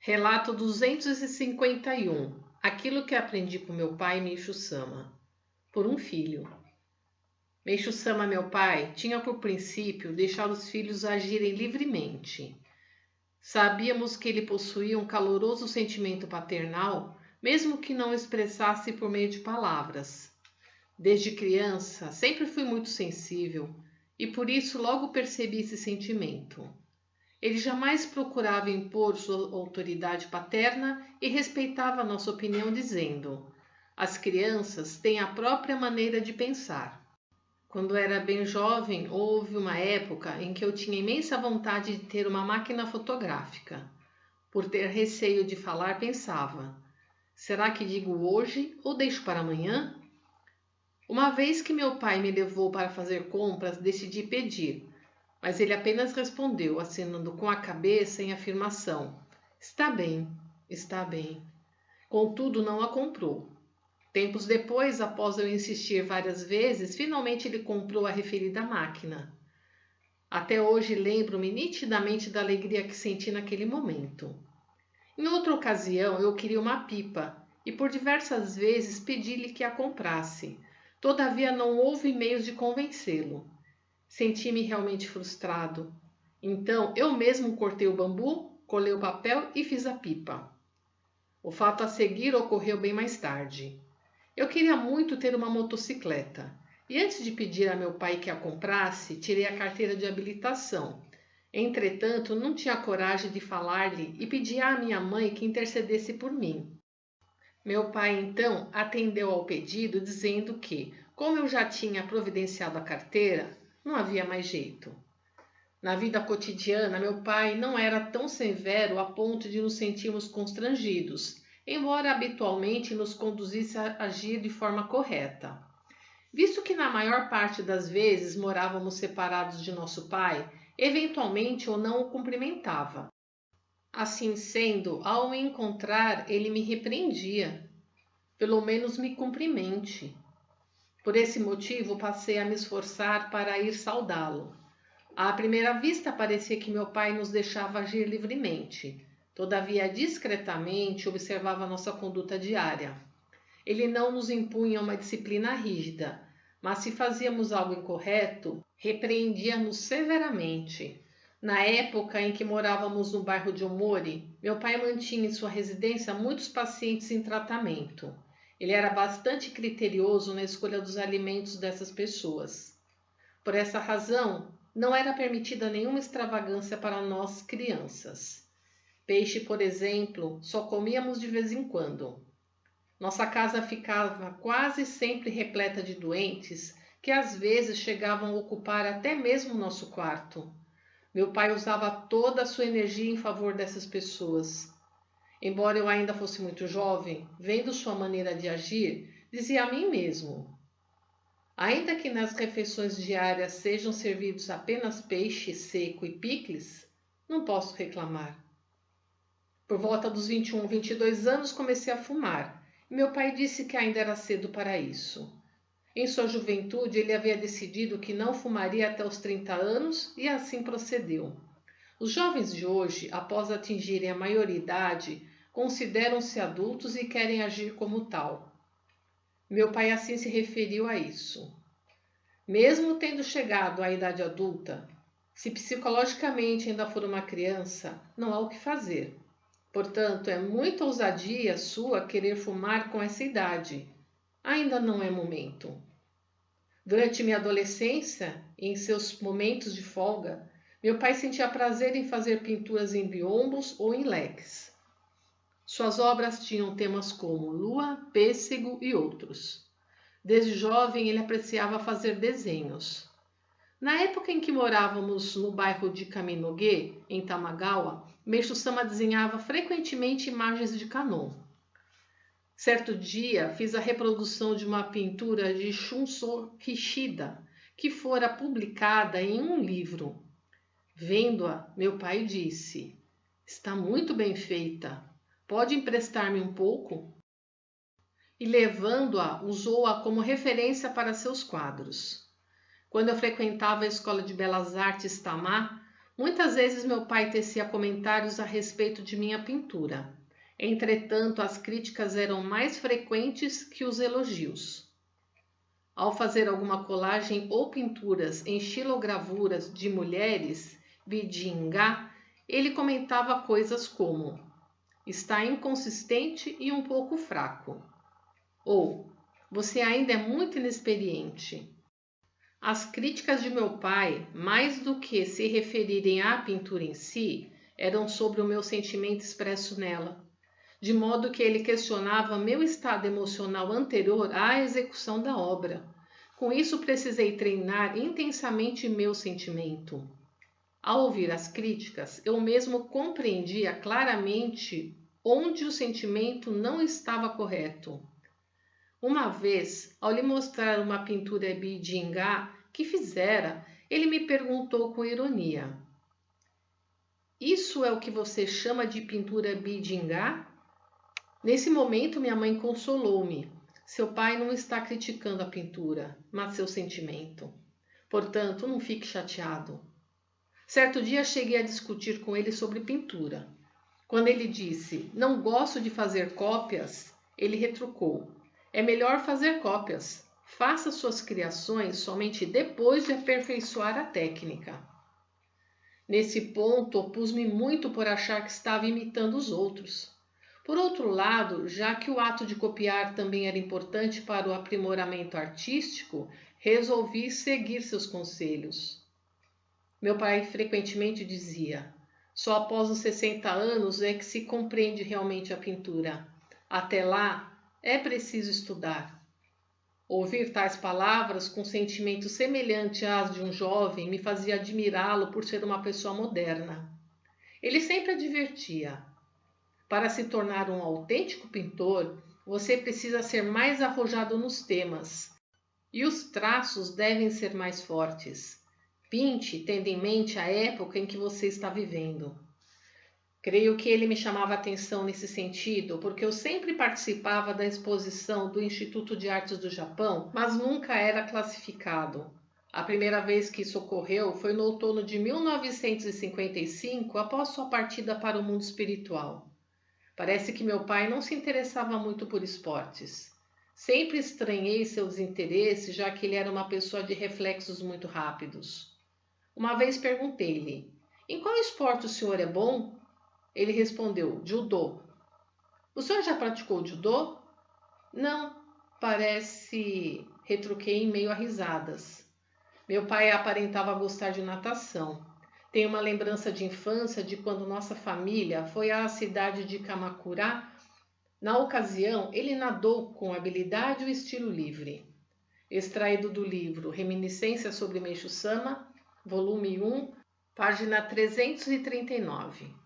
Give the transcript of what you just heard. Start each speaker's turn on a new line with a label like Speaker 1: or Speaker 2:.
Speaker 1: Relato 251. Aquilo que aprendi com meu pai Meishu Sama. Por um filho. Meishu Sama, meu pai, tinha por princípio deixar os filhos agirem livremente. Sabíamos que ele possuía um caloroso sentimento paternal, mesmo que não expressasse por meio de palavras. Desde criança, sempre fui muito sensível e por isso logo percebi esse sentimento. Ele jamais procurava impor sua autoridade paterna e respeitava nossa opinião, dizendo: as crianças têm a própria maneira de pensar. Quando era bem jovem, houve uma época em que eu tinha imensa vontade de ter uma máquina fotográfica. Por ter receio de falar, pensava: será que digo hoje ou deixo para amanhã? Uma vez que meu pai me levou para fazer compras, decidi pedir, mas ele apenas respondeu, acenando com a cabeça em afirmação: está bem, está bem. Contudo, não a comprou. Tempos depois, após eu insistir várias vezes, finalmente ele comprou a referida máquina. Até hoje lembro-me nitidamente da alegria que senti naquele momento. Em outra ocasião, eu queria uma pipa e por diversas vezes pedi-lhe que a comprasse. Todavia, não houve meios de convencê-lo. Senti-me realmente frustrado. Então, eu mesmo cortei o bambu, colei o papel e fiz a pipa. O fato a seguir ocorreu bem mais tarde. Eu queria muito ter uma motocicleta e antes de pedir a meu pai que a comprasse, tirei a carteira de habilitação. Entretanto, não tinha coragem de falar-lhe e pedi à minha mãe que intercedesse por mim. Meu pai, então, atendeu ao pedido, dizendo que, como eu já tinha providenciado a carteira, não havia mais jeito. Na vida cotidiana, meu pai não era tão severo a ponto de nos sentirmos constrangidos, embora habitualmente nos conduzisse a agir de forma correta. Visto que na maior parte das vezes morávamos separados de nosso pai, eventualmente eu não o cumprimentava. Assim sendo, ao me encontrar, ele me repreendia. Pelo menos me cumprimente. Por esse motivo, passei a me esforçar para ir saudá-lo. À primeira vista, parecia que meu pai nos deixava agir livremente. Todavia, discretamente, observava nossa conduta diária. Ele não nos impunha uma disciplina rígida, mas se fazíamos algo incorreto, repreendia-nos severamente. Na época em que morávamos no bairro de Omori, meu pai mantinha em sua residência muitos pacientes em tratamento. Ele era bastante criterioso na escolha dos alimentos dessas pessoas. Por essa razão, não era permitida nenhuma extravagância para nós crianças. Peixe, por exemplo, só comíamos de vez em quando. Nossa casa ficava quase sempre repleta de doentes que às vezes chegavam a ocupar até mesmo o nosso quarto. Meu pai usava toda a sua energia em favor dessas pessoas. Embora eu ainda fosse muito jovem, vendo sua maneira de agir, dizia a mim mesmo: ainda que nas refeições diárias sejam servidos apenas peixe seco e picles, não posso reclamar. Por volta dos 21, 22 anos comecei a fumar, e meu pai disse que ainda era cedo para isso. Em sua juventude, ele havia decidido que não fumaria até os 30 anos e assim procedeu. Os jovens de hoje, após atingirem a maioridade, consideram-se adultos e querem agir como tal. Meu pai assim se referiu a isso. Mesmo tendo chegado à idade adulta, se psicologicamente ainda for uma criança, não há o que fazer. Portanto, é muita ousadia sua querer fumar com essa idade. Ainda não é momento. Durante minha adolescência, em seus momentos de folga, meu pai sentia prazer em fazer pinturas em biombos ou em leques. Suas obras tinham temas como lua, pêssego e outros. Desde jovem, ele apreciava fazer desenhos. Na época em que morávamos no bairro de Kaminoge, em Tamagawa, Meishu Sama desenhava frequentemente imagens de Kanon. Certo dia, fiz a reprodução de uma pintura de Shunso Kishida, que fora publicada em um livro. Vendo-a, meu pai disse: está muito bem feita. Pode emprestar-me um pouco? E levando-a, usou-a como referência para seus quadros. Quando eu frequentava a Escola de Belas Artes Tamá, Muitas vezes meu pai tecia comentários a respeito de minha pintura. Entretanto, as críticas eram mais frequentes que os elogios. Ao fazer alguma colagem ou pinturas em xilogravuras de mulheres, bidingá, ele comentava coisas como: está inconsistente e um pouco fraco, ou você ainda é muito inexperiente. As críticas de meu pai, mais do que se referirem à pintura em si, eram sobre o meu sentimento expresso nela, de modo que ele questionava meu estado emocional anterior à execução da obra. Com isso, precisei treinar intensamente meu sentimento. Ao ouvir as críticas, eu mesmo compreendia claramente onde o sentimento não estava correto. Uma vez, ao lhe mostrar uma pintura bidingá que fizera, ele me perguntou com ironia: isso é o que você chama de pintura bidingá? Nesse momento, minha mãe consolou-me. Seu pai não está criticando a pintura, mas seu sentimento. Portanto, não fique chateado. Certo dia cheguei a discutir com ele sobre pintura. Quando ele disse: não gosto de fazer cópias, ele retrucou: é melhor fazer cópias. Faça suas criações somente depois de aperfeiçoar a técnica. Nesse ponto, opus-me muito por achar que estava imitando os outros. Por outro lado, já que o ato de copiar também era importante para o aprimoramento artístico, resolvi seguir seus conselhos. Meu pai frequentemente dizia: só após os 60 anos é que se compreende realmente a pintura. Até lá, é preciso estudar. Ouvir tais palavras com sentimento semelhante às de um jovem me fazia admirá-lo por ser uma pessoa moderna. Ele sempre advertia: para se tornar um autêntico pintor, você precisa ser mais arrojado nos temas, e os traços devem ser mais fortes. Pinte tendo em mente a época em que você está vivendo. Creio que ele me chamava a atenção nesse sentido, porque eu sempre participava da exposição do Instituto de Artes do Japão, mas nunca era classificado. A primeira vez que isso ocorreu foi no outono de 1955, após sua partida para o mundo espiritual. Parece que meu pai não se interessava muito por esportes. Sempre estranhei seu desinteresse, já que ele era uma pessoa de reflexos muito rápidos. Uma vez perguntei-lhe: em qual esporte o senhor é bom? Ele respondeu: judô. O senhor já praticou judô? Não, parece, retruquei em meio a risadas. Meu pai aparentava gostar de natação. Tenho uma lembrança de infância de quando nossa família foi à cidade de Kamakura. Na ocasião, ele nadou com habilidade e estilo livre. Extraído do livro Reminiscências sobre Meishu-sama, volume 1, página 339.